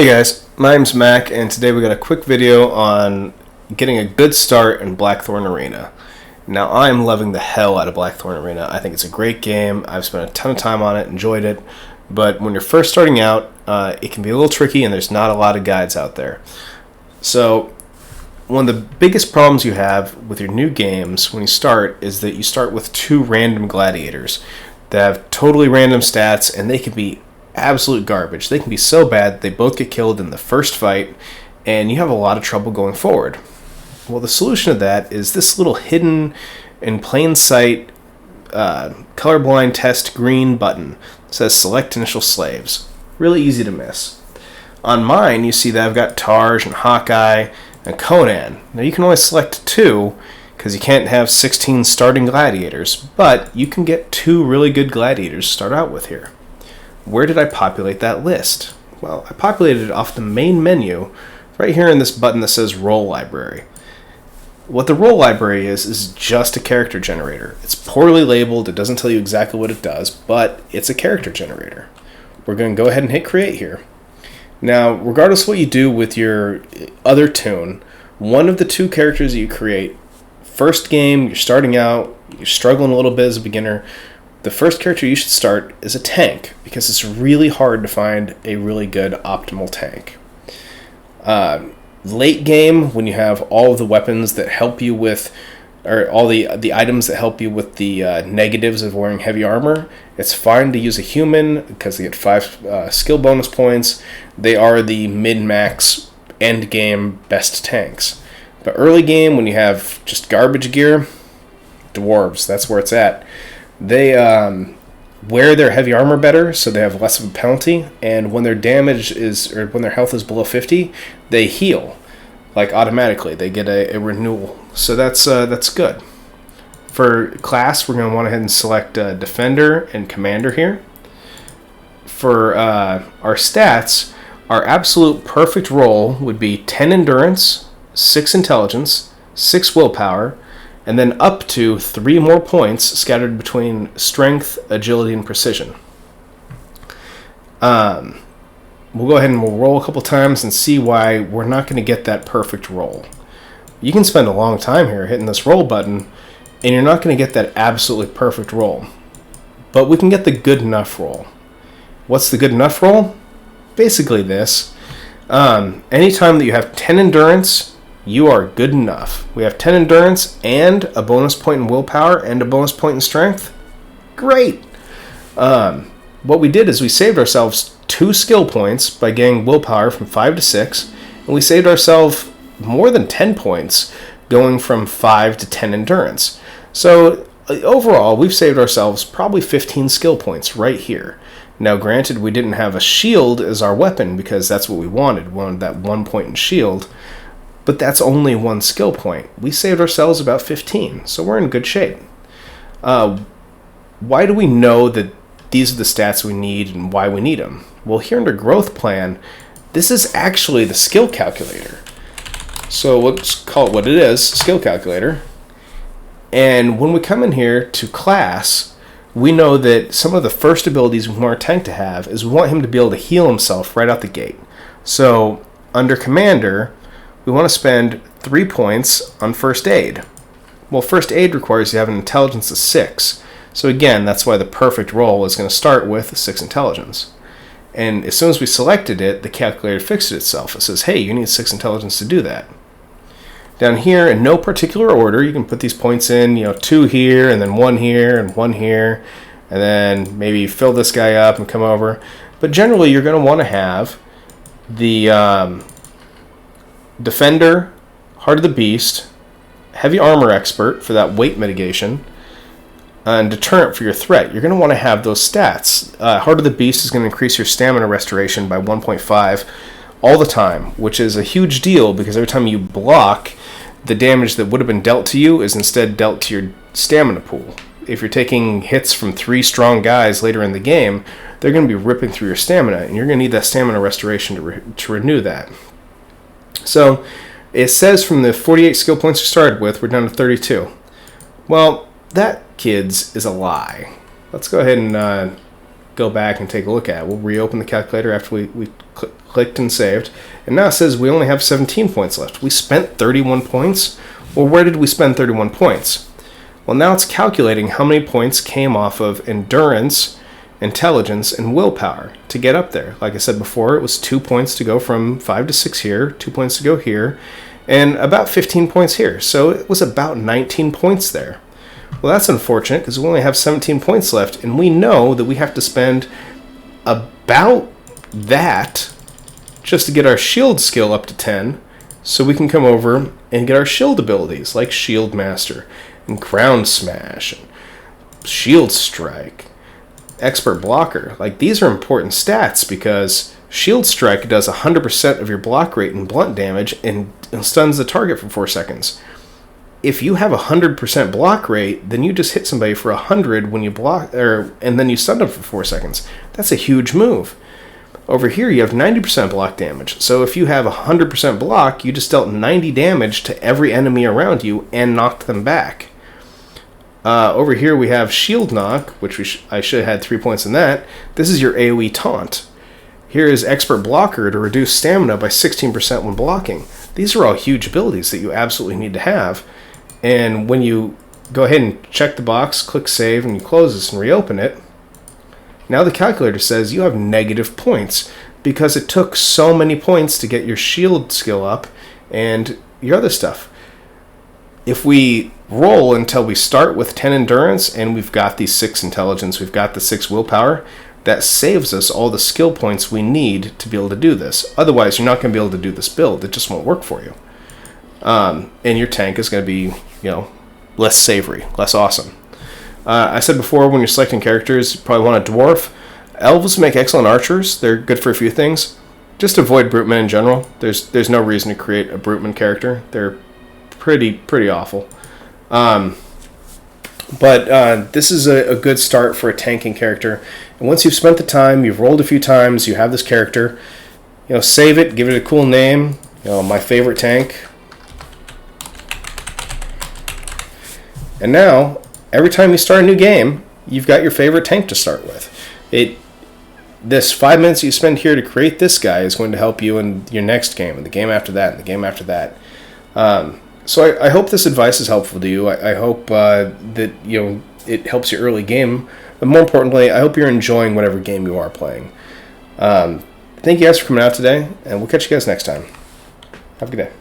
Hey guys, my name's Mac, and today we got a quick video on getting a good start in Blackthorn Arena. Now, I'm loving the hell out of Blackthorn Arena. I think it's a great game. I've spent a ton of time on it, enjoyed it, but when you're first starting out, it can be a little tricky and there's not a lot of guides out there. So, one of the biggest problems you have with your new games when you start is that you start with two random gladiators that have totally random stats, and they can be absolute garbage. They can be so bad they both get killed in the first fight, and you have a lot of trouble going forward. Well, the solution to that is this little hidden in plain sight colorblind test green button. It says select initial slaves. Really easy to miss. On mine, you see that I've got Tarj and Hawkeye and Conan. Now you can only select two because you can't have 16 starting gladiators, but you can get two really good gladiators to start out with here. Where did I populate that list? Well, I populated it off the main menu right here in this button that says Role Library. What the Role Library is just a character generator. It's poorly labeled, it doesn't tell you exactly what it does, but it's a character generator. We're going to go ahead and hit create here. Now, regardless of what you do with your other toon, one of the two characters that you create, first game, you're starting out, you're struggling a little bit as a beginner, the first character you should start is a tank, because it's really hard to find a really good optimal tank. Late game, when you have all of the weapons that help you with, or all the items that help you with the negatives of wearing heavy armor, it's fine to use a human, because they get 5 skill bonus points. They are the mid-max end game best tanks. But early game, when you have just garbage gear, dwarves, that's where it's at. They wear their heavy armor better, so they have less of a penalty, and when their damage is, or when their health is below 50, they heal, like automatically. They get a renewal, so that's good. For class, we're going to want to go ahead and select Defender and Commander here. For our stats, our absolute perfect roll would be 10 Endurance, 6 Intelligence, 6 Willpower, and then up to 3 more points scattered between Strength, Agility, and Precision. We'll go ahead and we'll roll a couple times and see why we're not going to get that perfect roll. You can spend a long time here hitting this roll button, and you're not going to get that absolutely perfect roll. But we can get the good enough roll. What's the good enough roll? Basically this. Anytime that you have 10 Endurance, you are good enough. We have 10 Endurance and a bonus point in Willpower and a bonus point in Strength. Great! What we did is we saved ourselves 2 skill points by getting Willpower from 5 to 6, and we saved ourselves more than 10 points going from 5 to 10 Endurance. So overall, we've saved ourselves probably 15 skill points right here. Now, granted, we didn't have a shield as our weapon because that's what we wanted. We wanted that 1 point in shield. But that's only 1 skill point. We saved ourselves about 15, so we're in good shape. Why do we know that these are the stats we need and why we need them? Well, here under Growth Plan, this is actually the skill calculator. So let's call it what it is, skill calculator. And when we come in here to class, we know that some of the first abilities we want our tank to have is we want him to be able to heal himself right out the gate. So under Commander, we want to spend 3 points on First Aid. Well, First Aid requires you have an Intelligence of 6. So again, that's why the perfect roll is going to start with 6 Intelligence. And as soon as we selected it, the calculator fixed it itself. It says, hey, you need 6 Intelligence to do that. Down here, in no particular order, you can put these points in, 2 here, and then 1 here, and 1 here, and then maybe fill this guy up and come over. But generally, you're going to want to have the Defender, Heart of the Beast, Heavy Armor Expert for that weight mitigation, and Deterrent for your threat. You're going to want to have those stats. Heart of the Beast is going to increase your stamina restoration by 1.5 all the time, which is a huge deal because every time you block, the damage that would have been dealt to you is instead dealt to your stamina pool. If you're taking hits from 3 strong guys later in the game, they're going to be ripping through your stamina, and you're going to need that stamina restoration to renew that. So, it says from the 48 skill points we started with, we're down to 32. Well, that, kids, is a lie. Let's go ahead and go back and take a look at. We'll reopen the calculator after we clicked and saved. And now it says we only have 17 points left. We spent 31 points? Well, where did we spend 31 points? Well, now it's calculating how many points came off of endurance, intelligence, and willpower to get up there. Like I said before, it was 2 points to go from 5 to 6 here, 2 points to go here, and about 15 points here. So it was about 19 points there. Well, that's unfortunate because we only have 17 points left, and we know that we have to spend about that just to get our shield skill up to 10, so we can come over and get our shield abilities like Shield Master and Ground Smash and Shield Strike, Expert Blocker. Like, these are important stats because Shield Strike does 100% of your block rate and blunt damage and stuns the target for 4 seconds. If you have 100% block rate, then you just hit somebody for 100 when you block, and then you stun them for 4 seconds. That's a huge move. Over here, you have 90% block damage. So if you have 100% block, you just dealt 90 damage to every enemy around you and knocked them back. Over here, we have Shield Knock, which I should have had 3 points in that. This is your AoE Taunt. Here is Expert Blocker to reduce stamina by 16% when blocking. These are all huge abilities that you absolutely need to have. And when you go ahead and check the box, click Save, and you close this and reopen it, now the calculator says you have negative points because it took so many points to get your shield skill up and your other stuff. If we roll until we start with 10 endurance and we've got the 6 intelligence, we've got the 6 willpower, that saves us all the skill points we need to be able to do this. Otherwise, you're not going to be able to do this build. It just won't work for you. And your tank is going to be, less savory, less awesome. I said before, when you're selecting characters, you probably want a dwarf. Elves make excellent archers. They're good for a few things. Just avoid brutemen in general. There's no reason to create a bruteman character. They're pretty awful. But this is a good start for a tanking character. And once you've spent the time, you've rolled a few times, you have this character, save it, give it a cool name. My favorite tank. And now, every time you start a new game, you've got your favorite tank to start with. This 5 minutes you spend here to create this guy is going to help you in your next game, and the game after that, and the game after that. So I hope this advice is helpful to you. I hope that it helps your early game. But more importantly, I hope you're enjoying whatever game you are playing. Thank you guys for coming out today, and we'll catch you guys next time. Have a good day.